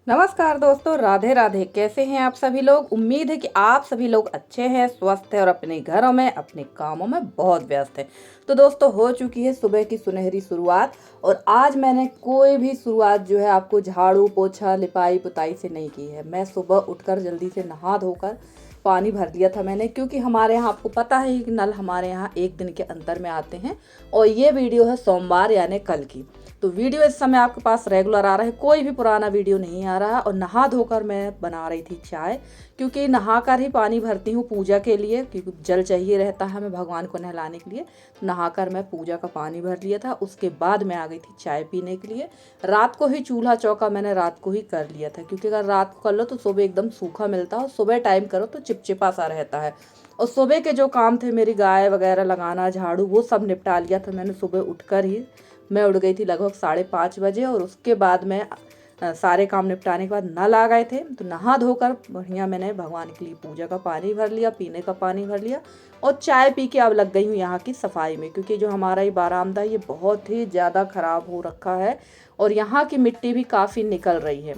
नमस्कार दोस्तों, राधे राधे। कैसे हैं आप सभी लोग। उम्मीद है कि आप सभी लोग अच्छे हैं, स्वस्थ हैं और अपने घरों में अपने कामों में बहुत व्यस्त हैं। तो दोस्तों, हो चुकी है सुबह की सुनहरी शुरुआत और आज मैंने कोई भी शुरुआत जो है आपको झाड़ू पोछा लिपाई पुताई से नहीं की है। मैं सुबह उठकर जल्दी से नहा धोकर पानी भर लिया था मैंने, क्योंकि हमारे यहाँ आपको पता है कि नल हमारे यहाँ एक दिन के अंतर में आते हैं और ये वीडियो है सोमवार यानी कल की। तो वीडियो इस समय आपके पास रेगुलर आ रहा है, कोई भी पुराना वीडियो नहीं आ रहा। और नहा धोकर मैं बना रही थी चाय, क्योंकि नहाकर ही पानी भरती हूँ पूजा के लिए, क्योंकि जल चाहिए रहता है हमें भगवान को नहलाने के लिए। तो नहाकर मैं पूजा का पानी भर लिया था, उसके बाद मैं आ गई थी चाय पीने के लिए। रात को ही चूल्हा चौका मैंने रात को ही कर लिया था, क्योंकि अगर रात को कर लो तो सुबह एकदम सूखा मिलता है और सुबह टाइम करो तो चिपचिपा सा रहता है। और सुबह के जो काम थे, मेरी गाय वगैरह लगाना, झाड़ू, वो सब निपटा लिया था मैंने सुबह उठकर ही। मैं उठ गई थी लगभग 5:30 बजे और उसके बाद मैं सारे काम निपटाने के बाद नल आ गए थे। तो नहा धोकर बढ़िया मैंने भगवान के लिए पूजा का पानी भर लिया, पीने का पानी भर लिया और चाय पी के अब लग गई हूँ यहाँ की सफाई में, क्योंकि जो हमारा ये बारामदा ये बहुत ही ज़्यादा ख़राब हो रखा है और यहाँ की मिट्टी भी काफ़ी निकल रही है।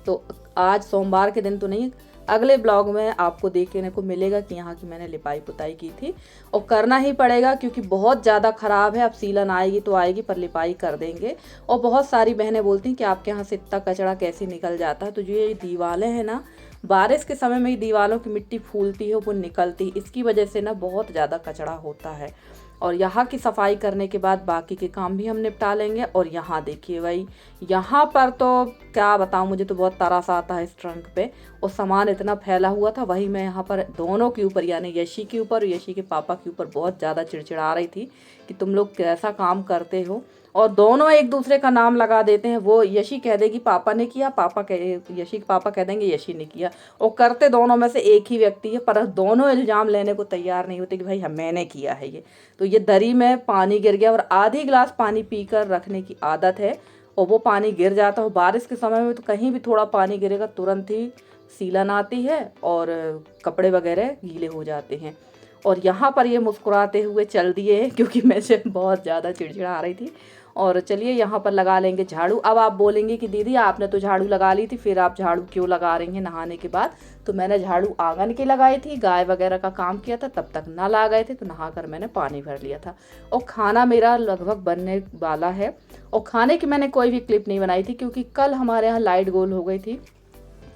तो आज सोमवार के दिन तो नहीं, अगले ब्लॉग में आपको देखने को मिलेगा कि यहाँ की मैंने लिपाई पुताई की थी और करना ही पड़ेगा, क्योंकि बहुत ज़्यादा ख़राब है। अब सीलन आएगी तो आएगी, पर लिपाई कर देंगे। और बहुत सारी बहनें बोलती हैं कि आपके यहाँ से इतना कचरा कैसे निकल जाता है। तो जो ये दीवारें हैं ना, बारिश के समय में ही दीवारों की मिट्टी फूलती है, वो निकलती, इसकी वजह से ना बहुत ज़्यादा कचरा होता है। और यहाँ की सफाई करने के बाद बाकी के काम भी हम निपटा लेंगे। और यहाँ देखिए भाई, यहाँ पर तो क्या बताऊँ, मुझे तो बहुत तरस आता है इस ट्रंक पे। और सामान इतना फैला हुआ था, वही मैं यहाँ पर दोनों के ऊपर यानी यशी के ऊपर और यशी के पापा के ऊपर बहुत ज़्यादा चिड़चिड़ा रही थी कि तुम लोग कैसा काम करते हो। और दोनों एक दूसरे का नाम लगा देते हैं। वो यशी कह देगी पापा ने किया, यशी के पापा कह देंगे यशी ने किया। और करते दोनों में से एक ही व्यक्ति है, पर दोनों इल्ज़ाम लेने को तैयार नहीं होते कि भाई मैंने किया है ये। तो ये दरी में पानी गिर गया और आधी गिलास पानी पीकर रखने की आदत है और वो पानी गिर जाता है। बारिश के समय में तो कहीं भी थोड़ा पानी गिरेगा तुरंत ही सीलन आती है और कपड़े वगैरह गीले हो जाते हैं। और यहाँ पर ये मुस्कुराते हुए चल दिए हैं, क्योंकि मैं से बहुत ज़्यादा चिड़चिड़ा आ रही थी। और चलिए यहाँ पर लगा लेंगे झाड़ू। अब आप बोलेंगे कि दीदी आपने तो झाड़ू लगा ली थी, फिर आप झाड़ू क्यों लगा रही हैं नहाने के बाद। तो मैंने झाड़ू आंगन की लगाई थी, गाय वगैरह का काम किया था, तब तक नल आ गए थे, तो नहाकर मैंने पानी भर लिया था। और खाना मेरा लगभग बनने वाला है। और खाने की मैंने कोई भी क्लिप नहीं बनाई थी, क्योंकि कल हमारे यहाँ लाइट गोल हो गई थी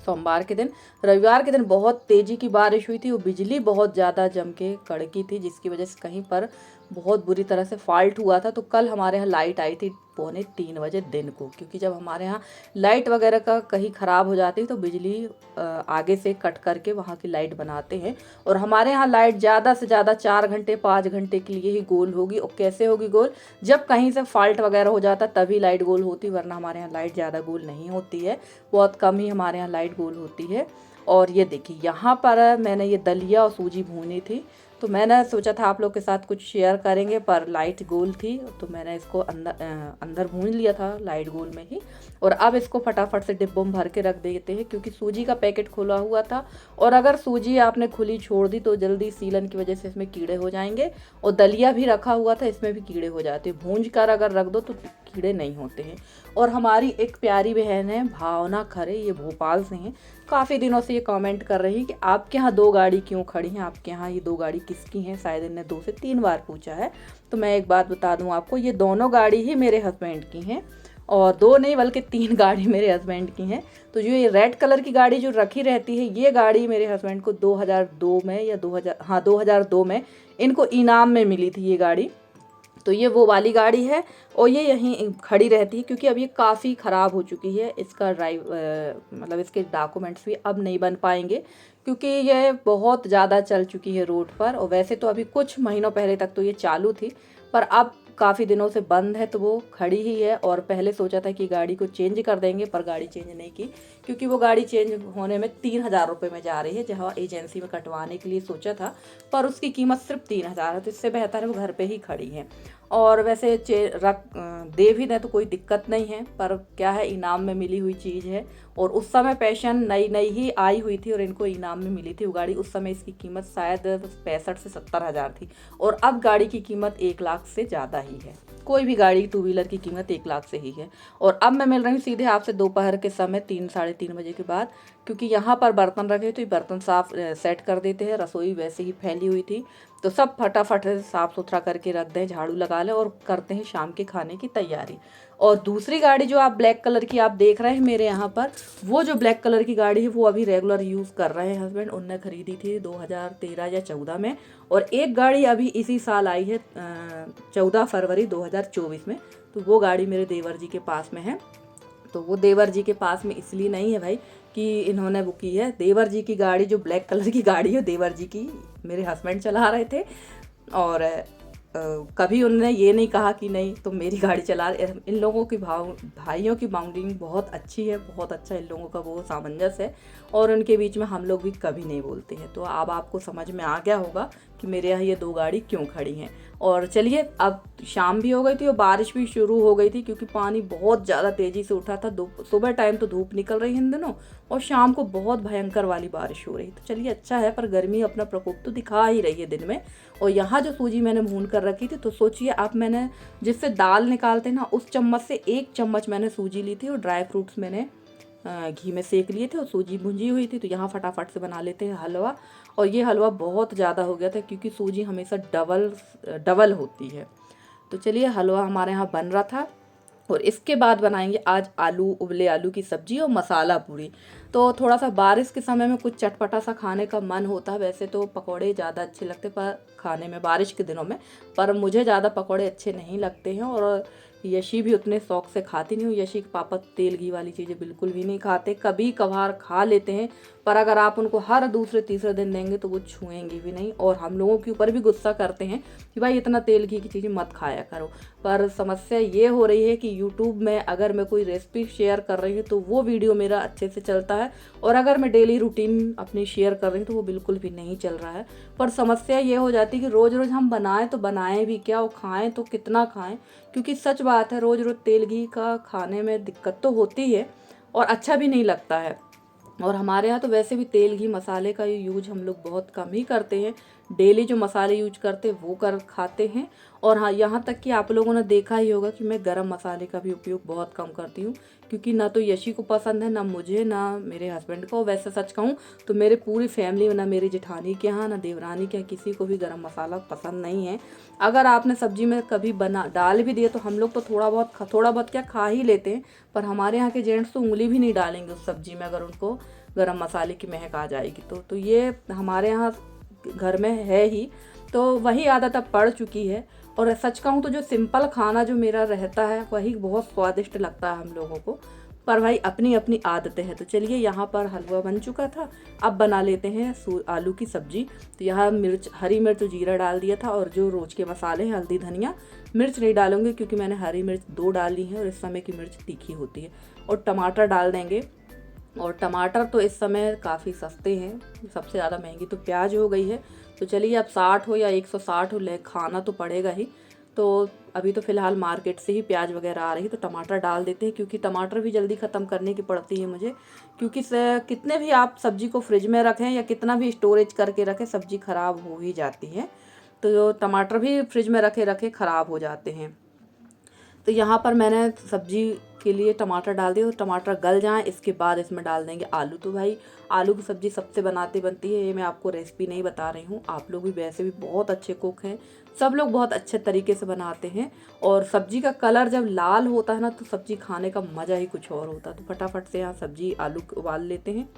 सोमवार के दिन। रविवार के दिन बहुत तेज़ी की बारिश हुई थी और बिजली बहुत ज़्यादा जम के कड़की थी, जिसकी वजह से कहीं पर बहुत बुरी तरह से फॉल्ट हुआ था। तो कल हमारे यहाँ लाइट आई थी 2:45 दिन को, क्योंकि जब हमारे यहाँ लाइट वगैरह का कहीं ख़राब हो जाती है तो बिजली आगे से कट करके वहाँ की लाइट बनाते हैं। और हमारे यहाँ लाइट ज़्यादा से ज़्यादा 4 घंटे 5 घंटे के लिए ही गोल होगी। और कैसे होगी गोल, जब कहीं से फॉल्ट वगैरह हो जाता तभी लाइट गोल होती, वरना हमारे यहाँ लाइट ज़्यादा गोल नहीं होती है, बहुत कम ही हमारे यहाँ लाइट गोल होती है। और ये देखिए यहाँ पर मैंने ये दलिया और सूजी भूनी थी, तो मैंने सोचा था आप लोग के साथ कुछ शेयर करेंगे, पर लाइट गोल थी तो मैंने इसको अंदर भून लिया था लाइट गोल में ही। और अब इसको फटाफट से डिब्बों में भर के रख देते हैं, क्योंकि सूजी का पैकेट खुला हुआ था और अगर सूजी आपने खुली छोड़ दी तो जल्दी सीलन की वजह से इसमें कीड़े हो जाएंगे। और दलिया भी रखा हुआ था, इसमें भी कीड़े हो जाते हैं, भूंज कर अगर रख दो तो कीड़े नहीं होते हैं। और हमारी एक प्यारी बहन है भावना खरे, ये भोपाल से हैं, काफ़ी दिनों से ये कमेंट कर रही है कि आपके यहाँ 2 गाड़ी क्यों खड़ी हैं, आपके यहाँ ये 2 गाड़ी किसकी हैं। शायद इन्हें 2 से 3 बार पूछा है। तो मैं एक बात बता दूं आपको, ये दोनों गाड़ी ही मेरे हस्बैंड की हैं और 2 नहीं बल्कि 3 गाड़ी मेरे हस्बैंड की हैं। तो जो ये रेड कलर की गाड़ी जो रखी रहती है, ये गाड़ी मेरे हस्बैंड को 2002 में या 2002 में इनको इनाम में मिली थी ये गाड़ी। तो ये वो वाली गाड़ी है और ये यहीं खड़ी रहती है, क्योंकि अब ये काफ़ी ख़राब हो चुकी है। इसका मतलब इसके डॉक्यूमेंट्स भी अब नहीं बन पाएंगे, क्योंकि ये बहुत ज़्यादा चल चुकी है रोड पर। और वैसे तो अभी कुछ महीनों पहले तक तो ये चालू थी, पर अब काफ़ी दिनों से बंद है, तो वो खड़ी ही है। और पहले सोचा था कि गाड़ी को चेंज कर देंगे, पर गाड़ी चेंज नहीं की, क्योंकि वो गाड़ी चेंज होने में 3,000 रुपये में जा रही है, जहाँ एजेंसी में कटवाने के लिए सोचा था, पर उसकी कीमत सिर्फ 3,000 है। तो इससे बेहतर है वो घर पे ही खड़ी है। और वैसे दे भी दें तो कोई दिक्कत नहीं है, पर क्या है, इनाम में मिली हुई चीज़ है। और उस समय पैशन नई नई ही आई हुई थी और इनको इनाम में मिली थी वो गाड़ी। उस समय इसकी कीमत शायद 65 से 70 हज़ार थी, और अब गाड़ी की कीमत 1 लाख से ज़्यादा ही है। कोई भी गाड़ी टू व्हीलर की कीमत 1 लाख से ही है। और अब मैं मिल रही हूँ सीधे आपसे दोपहर के समय 3 साढ़े 3 बजे के बाद, क्योंकि यहाँ पर बर्तन रखे तो ये बर्तन साफ सेट कर देते हैं। रसोई वैसे ही फैली हुई थी, तो सब फटाफट से साफ़ सुथरा करके रख दें, झाड़ू लगा लें और करते हैं शाम के खाने की तैयारी। और दूसरी गाड़ी जो आप ब्लैक कलर की आप देख रहे हैं मेरे यहाँ पर, वो जो ब्लैक कलर की गाड़ी है वो अभी रेगुलर यूज़ कर रहे हैं हस्बैंड। उनने खरीदी थी 2013 या 14 में, और एक गाड़ी अभी इसी साल आई है 14 फरवरी 2024 में। तो वो गाड़ी मेरे देवर जी के पास में है। तो वो देवर जी के पास में इसलिए नहीं है भाई कि इन्होंने वो की है, देवर जी की गाड़ी जो ब्लैक कलर की गाड़ी है देवर जी की मेरे हस्बैंड चला रहे थे। और कभी उन्होंने ये नहीं कहा कि नहीं तुम मेरी गाड़ी चला। इन लोगों की भाइयों की बाउंडिंग बहुत अच्छी है, बहुत अच्छा इन लोगों का वो सामंजस्य है, और उनके बीच में हम लोग भी कभी नहीं बोलते हैं। तो अब आपको समझ में आ गया होगा कि मेरे यहाँ ये 2 गाड़ी क्यों खड़ी हैं। और चलिए, अब शाम भी हो गई थी और बारिश भी शुरू हो गई थी, क्योंकि पानी बहुत ज़्यादा तेज़ी से उठा था। सुबह टाइम तो धूप निकल रही है इन दिनों, और शाम को बहुत भयंकर वाली बारिश हो रही। तो चलिए अच्छा है, पर गर्मी अपना प्रकोप तो दिखा ही रही है दिन में। और यहाँ जो सूजी मैंने भून कर रखी थी, तो सोचिए अब मैंने जिससे दाल निकालते हैं ना, उस चम्मच से 1 चम्मच मैंने सूजी ली थी, और ड्राई फ्रूट्स मैंने घी में सेक लिए थे, और सूजी भुंजी हुई थी। तो यहाँ फटाफट से बना लेते हैं हलवा। और ये हलवा बहुत ज़्यादा हो गया था, क्योंकि सूजी हमेशा डबल होती है। तो चलिए, हलवा हमारे यहाँ बन रहा था। और इसके बाद बनाएंगे आज उबले आलू की सब्जी और मसाला पूरी। तो थोड़ा सा बारिश के समय में कुछ चटपटा सा खाने का मन होता है। वैसे तो पकौड़े ज़्यादा अच्छे लगते पर खाने में बारिश के दिनों में, पर मुझे ज़्यादा पकौड़े अच्छे नहीं लगते हैं। और यशी भी उतने शौक से खाती नहीं हूँ। यशी के पापा तेल घी वाली चीज़ें बिल्कुल भी नहीं खाते, कभी कभार खा लेते हैं, पर अगर आप उनको हर दूसरे तीसरे दिन देंगे तो वो छुएंगे भी नहीं, और हम लोगों के ऊपर भी गुस्सा करते हैं कि भाई इतना तेल घी की चीज़ें मत खाया करो। पर समस्या ये हो रही है कि यूट्यूब में अगर मैं कोई रेसिपी शेयर कर रही हूँ तो वो वीडियो मेरा अच्छे से चलता है, और अगर मैं डेली रूटीन अपनी शेयर कर रही हूँ तो वो बिल्कुल भी नहीं चल रहा है। पर समस्या ये हो जाती है कि रोज़ रोज़ हम बनाएं तो बनाएं भी क्या, और खाएं तो कितना खाएं, क्योंकि सच बात है रोज़ रोज़ तेल घी का खाने में दिक्कत तो होती है और अच्छा भी नहीं लगता है। और हमारे यहाँ तो वैसे भी तेल घी मसाले का यूज हम लोग बहुत कम ही करते हैं। डेली जो मसाले यूज करते हैं वो कर खाते हैं। और हाँ, यहाँ तक कि आप लोगों ने देखा ही होगा कि मैं गरम मसाले का भी उपयोग बहुत कम करती हूँ, क्योंकि ना तो यशी को पसंद है, ना मुझे, ना मेरे हस्बैंड को। वैसे सच कहूँ तो मेरे पूरी फैमिली में, ना मेरी जेठानी के यहाँ, ना देवरानी के यहाँ, किसी को भी गरम मसाला पसंद नहीं है। अगर आपने सब्जी में कभी डाल भी दिया तो हम लोग तो थोड़ा बहुत क्या खा ही लेते हैं, पर हमारे यहाँ के जेंट्स तो उंगली भी नहीं डालेंगे उस सब्जी में अगर उनको गरम मसाले की महक आ जाएगी तो ये हमारे यहाँ घर में है ही। तो वही आदत अब पड़ चुकी है। और सच कहूँ तो जो सिंपल खाना जो मेरा रहता है वही बहुत स्वादिष्ट लगता है हम लोगों को, पर भाई अपनी अपनी आदतें हैं। तो चलिए, यहाँ पर हलवा बन चुका था, अब बना लेते हैं आलू की सब्जी। तो यहाँ हरी मिर्च जीरा डाल दिया था, और जो रोज के मसाले हैं हल्दी धनिया, मिर्च नहीं डालूंगी क्योंकि मैंने हरी मिर्च 2 डाली है और इस समय की मिर्च तीखी होती है। और टमाटर डाल देंगे, और टमाटर तो इस समय काफ़ी सस्ते हैं, सबसे ज़्यादा महंगी तो प्याज हो गई है। तो चलिए, अब 60 हो या 160 हो, ले खाना तो पड़ेगा ही। तो अभी तो फ़िलहाल मार्केट से ही प्याज वगैरह आ रही है, तो टमाटर डाल देते हैं, क्योंकि टमाटर भी जल्दी ख़त्म करने की पड़ती है मुझे। क्योंकि कितने भी आप सब्ज़ी को फ्रिज में रखें या कितना भी स्टोरेज करके रखें, सब्ज़ी ख़राब हो ही जाती है। तो टमाटर भी फ्रिज में रखे रखे ख़राब हो जाते हैं। तो यहाँ पर मैंने सब्जी के लिए टमाटर डाल दिए, तो टमाटर गल जाएं, इसके बाद इसमें डाल देंगे आलू। तो भाई आलू की सब्ज़ी सबसे बनती है, ये मैं आपको रेसिपी नहीं बता रही हूँ। आप लोग भी वैसे भी बहुत अच्छे कुक हैं, सब लोग बहुत अच्छे तरीके से बनाते हैं। और सब्जी का कलर जब लाल होता है ना, तो सब्जी खाने का मज़ा ही कुछ और होता है। तो फटाफट से यहाँ सब्जी आलू उबाल लेते हैं,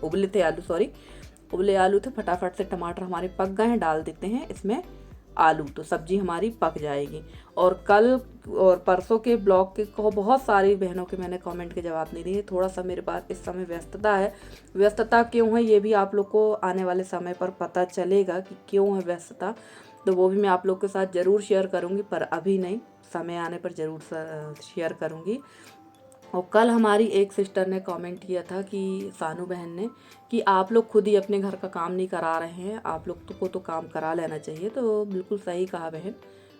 उबले आलू थे। फटाफट से टमाटर हमारे पक गए हैं, डाल देते हैं इसमें आलू, तो सब्जी हमारी पक जाएगी। और कल और परसों के ब्लॉग के को बहुत सारी बहनों के मैंने कमेंट के जवाब नहीं दिए। थोड़ा सा मेरे पास इस समय व्यस्तता है। व्यस्तता क्यों है ये भी आप लोग को आने वाले समय पर पता चलेगा कि क्यों है व्यस्तता, तो वो भी मैं आप लोग के साथ ज़रूर शेयर करूँगी, पर अभी नहीं, समय आने पर ज़रूर शेयर करूँगी। और कल हमारी एक सिस्टर ने कमेंट किया था कि सानू बहन ने, कि आप लोग खुद ही अपने घर का काम नहीं करा रहे हैं, आप लोग को तो काम करा लेना चाहिए। तो बिल्कुल सही कहा बहन,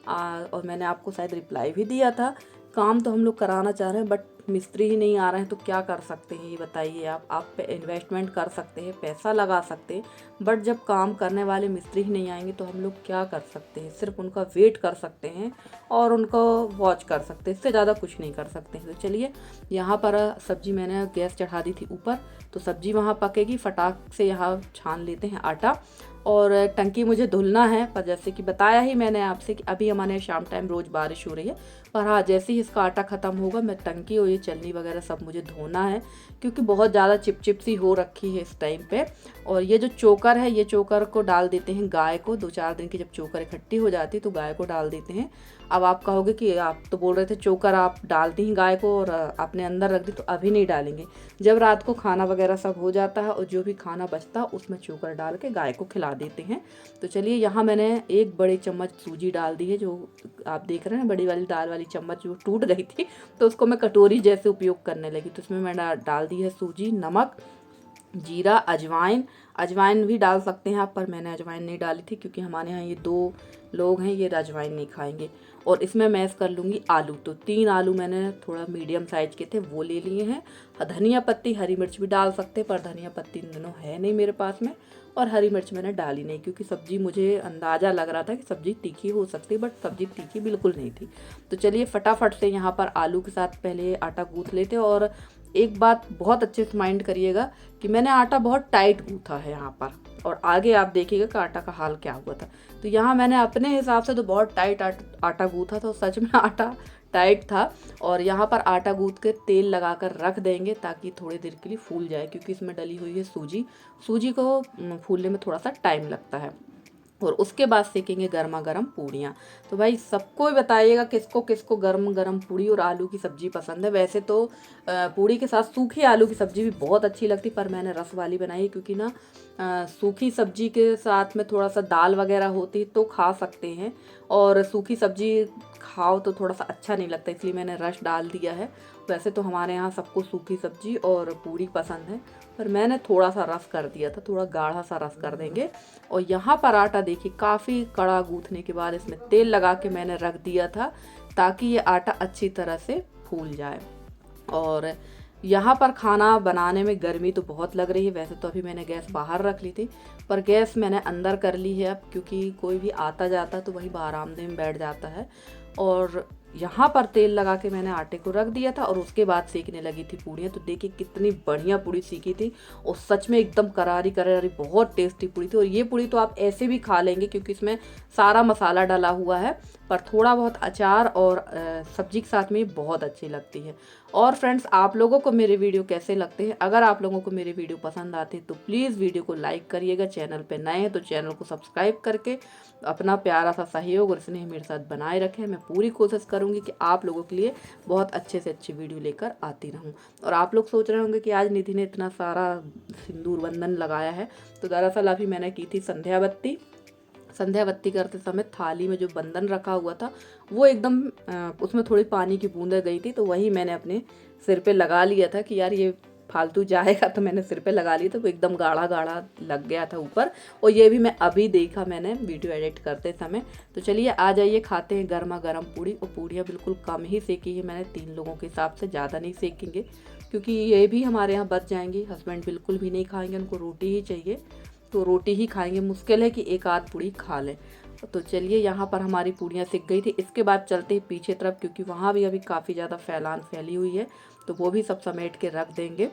और मैंने आपको शायद रिप्लाई भी दिया था। काम तो हम लोग कराना चाह रहे हैं बट मिस्त्री ही नहीं आ रहे हैं, तो क्या कर सकते हैं ये बताइए आप पे इन्वेस्टमेंट कर सकते हैं, पैसा लगा सकते हैं, बट जब काम करने वाले मिस्त्री ही नहीं आएंगे तो हम लोग क्या कर सकते हैं। सिर्फ उनका वेट कर सकते हैं और उनको वॉच कर सकते हैं, इससे ज़्यादा कुछ नहीं कर सकते हैं। तो चलिए, यहाँ पर सब्जी मैंने गैस चढ़ा दी थी ऊपर, तो सब्जी वहाँ पकेगी। फटाक से यहाँ छान लेते हैं आटा, और टंकी मुझे धुलना है, पर जैसे कि बताया ही मैंने आपसे कि अभी हमारे शाम टाइम रोज़ बारिश हो रही है, पर हाँ जैसे ही इसका आटा ख़त्म होगा मैं टंकी और ये चलनी वगैरह सब मुझे धोना है, क्योंकि बहुत ज़्यादा चिपचिप सी हो रखी है इस टाइम पे। और ये जो चोकर है, ये चोकर को डाल देते हैं गाय को। 2-4 दिन की जब चोकर इकट्ठी हो जाती है तो गाय को डाल देते हैं। अब आप कहोगे कि आप तो बोल रहे थे चोकर आप डालती हैं गाय को और आपने अंदर रख दी, तो अभी नहीं डालेंगे। जब रात को खाना वगैरह सब हो जाता है और जो भी खाना बचता है उसमें चोकर डाल के गाय को खिला देते हैं। तो चलिए, यहाँ मैंने 1 बड़े चम्मच सूजी डाल दी है, जो आप देख रहे हैं बड़ी वाली दाल वाली चम्मच जो टूट गई थी, तो उसको मैं कटोरी जैसे उपयोग करने लगी। तो इसमें मैंने डाल दी है सूजी, नमक, जीरा, अजवाइन भी डाल सकते हैं आप, पर मैंने अजवाइन नहीं डाली थी क्योंकि हमारे यहाँ ये 2 लोग हैं, ये अजवाइन नहीं खाएंगे। और इसमें मैश कर लूँगी आलू। तो 3 आलू मैंने थोड़ा मीडियम साइज के थे वो ले लिए हैं। धनिया पत्ती, हरी मिर्च भी डाल सकते हैं, पर धनिया पत्ती इन दिनों है नहीं मेरे पास में, और हरी मिर्च मैंने डाली नहीं क्योंकि सब्ज़ी मुझे अंदाज़ा लग रहा था कि सब्ज़ी तीखी हो सकती है, बट सब्ज़ी तीखी बिल्कुल नहीं थी। तो चलिए फटाफट से यहाँ पर आलू के साथ पहले आटा गूँथ लेते हैं। और एक बात बहुत अच्छे से माइंड करिएगा कि मैंने आटा बहुत टाइट गूँथा है यहाँ पर, और आगे आप देखिएगा कि आटा का हाल क्या हुआ था। तो यहाँ मैंने अपने हिसाब से तो बहुत टाइट आटा गूँथा था, सच में आटा टाइट था। और यहाँ पर आटा गूँथ के तेल लगाकर रख देंगे ताकि थोड़ी देर के लिए फूल जाए, क्योंकि इसमें डली हुई है सूजी को फूलने में थोड़ा सा टाइम लगता है। और उसके बाद सेकेंगे गर्मा गर्म पूड़ियाँ। तो भाई सबको ही बताइएगा किसको किसको गर्म गर्म पूड़ी और आलू की सब्ज़ी पसंद है। वैसे तो पूड़ी के साथ सूखी आलू की सब्ज़ी भी बहुत अच्छी लगती, पर मैंने रस वाली बनाई क्योंकि ना सूखी सब्ज़ी के साथ में थोड़ा सा दाल वगैरह होती तो खा सकते हैं, और सूखी सब्ज़ी खाओ तो थोड़ा सा अच्छा नहीं लगता, इसलिए मैंने रस डाल दिया है। वैसे तो हमारे यहाँ सबको सूखी सब्ज़ी और पूड़ी पसंद है, पर मैंने थोड़ा सा रस कर दिया था, थोड़ा गाढ़ा सा रस कर देंगे। और यहाँ पर आटा देखिए काफ़ी कड़ा गूँथने के बाद इसमें तेल लगा के मैंने रख दिया था ताकि ये आटा अच्छी तरह से फूल जाए। और यहाँ पर खाना बनाने में गर्मी तो बहुत लग रही है। वैसे तो अभी मैंने गैस बाहर रख ली थी, पर गैस मैंने अंदर कर ली है अब, क्योंकि कोई भी आता जाता तो वही आरामदेह में बैठ जाता है। और यहाँ पर तेल लगा के मैंने आटे को रख दिया था और उसके बाद सेकने लगी थी पूड़ियाँ। तो देखिए कितनी बढ़िया पूड़ी सीखी थी, और सच में एकदम करारी करारी बहुत टेस्टी पूड़ी थी। और ये पूड़ी तो आप ऐसे भी खा लेंगे क्योंकि इसमें सारा मसाला डाला हुआ है, पर थोड़ा बहुत अचार और सब्जी के साथ में बहुत अच्छी लगती है। और फ्रेंड्स, आप लोगों को मेरे वीडियो कैसे लगते हैं? अगर आप लोगों को मेरे वीडियो पसंद आते हैं तो प्लीज़ वीडियो को लाइक करिएगा। चैनल पे नए हैं तो चैनल को सब्सक्राइब करके अपना प्यारा सा सहयोग और स्नेह मेरे साथ बनाए रखें। मैं पूरी कोशिश करूँगी कि आप लोगों के लिए बहुत अच्छे से अच्छी वीडियो लेकर आती रहूँ। और आप लोग सोच रहे होंगे कि आज निधि ने इतना सारा सिंदूर बंधन लगाया है, तो दरअसल अभी मैंने की थी संध्या बत्ती करते समय थाली में जो बंधन रखा हुआ था वो एकदम उसमें थोड़ी पानी की बूंदें गई थी, तो वही मैंने अपने सिर पे लगा लिया था कि यार ये फालतू जाएगा, तो मैंने सिर पे लगा लिया था। वो एकदम गाढ़ा गाढ़ा लग गया था ऊपर, और ये भी मैं अभी देखा मैंने वीडियो एडिट करते समय। तो चलिए आ जाइए, खाते हैं गर्मा गर्म पूड़ी। और पूड़ियाँ बिल्कुल कम ही सेकी है मैंने, 3 लोगों के हिसाब से, ज़्यादा नहीं सेकेंगे क्योंकि ये भी हमारे यहाँ बच जाएंगी। हस्बैंड बिल्कुल भी नहीं खाएंगे, उनको रोटी ही चाहिए, तो रोटी ही खाएंगे। मुश्किल है कि एक आध पूड़ी खा लें। तो चलिए, यहाँ पर हमारी पूड़ियाँ सिक गई थी। इसके बाद चलते हैं पीछे तरफ, क्योंकि वहाँ भी अभी काफ़ी ज़्यादा फैली हुई है, तो वो भी सब समेट के रख देंगे।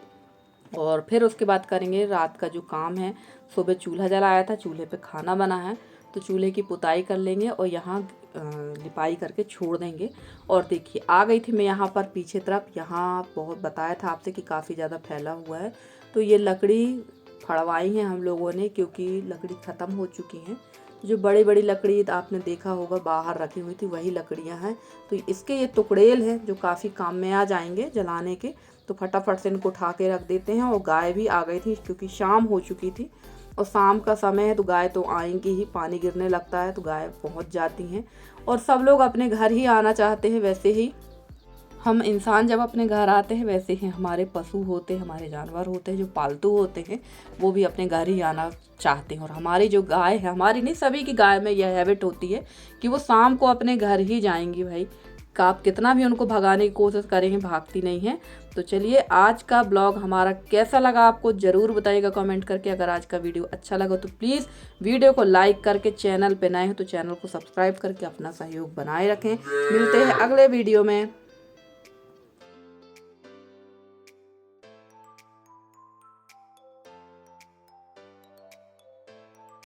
और फिर उसके बाद करेंगे रात का जो काम है। सुबह चूल्हा जलाया था, चूल्हे पे खाना बना है, तो चूल्हे की पुताई कर लेंगे और यहाँ लिपाई करके छोड़ देंगे। और देखिए आ गई थी मैं यहाँ पर पीछे तरफ। यहाँ बहुत बताया था आपसे कि काफ़ी ज़्यादा फैला हुआ है, तो ये लकड़ी फड़वाई हैं हम लोगों ने क्योंकि लकड़ी ख़त्म हो चुकी हैं। जो बड़ी बड़ी लकड़ी आपने देखा होगा बाहर रखी हुई थी, वही लकड़ियाँ हैं। तो इसके ये टुकड़ेल हैं जो काफ़ी काम में आ जाएंगे जलाने के, तो फटाफट से इनको उठा के रख देते हैं। और गाय भी आ गई थी क्योंकि शाम हो चुकी थी, और शाम का समय है तो गाय तो आएंगी ही, पानी गिरने लगता है तो गाय पहुंच जाती हैं। और सब लोग अपने घर ही आना चाहते हैं वैसे ही, हम इंसान जब अपने घर आते हैं वैसे ही हमारे पशु होते हैं, हमारे जानवर होते हैं जो पालतू होते हैं, वो भी अपने घर ही आना चाहते हैं। और हमारी जो गाय है, हमारी नहीं सभी की गाय में यह हैबिट होती है कि वो शाम को अपने घर ही जाएंगी भाई। का आप कितना भी उनको भगाने की कोशिश करेंगे, भागती नहीं है। तो चलिए, आज का ब्लॉग हमारा कैसा लगा आपको ज़रूर बताइएगा कमेंट करके। अगर आज का वीडियो अच्छा लगा तो प्लीज़ वीडियो को लाइक करके, चैनल पे नए हो तो चैनल को सब्सक्राइब करके अपना सहयोग बनाए रखें। मिलते हैं अगले वीडियो में।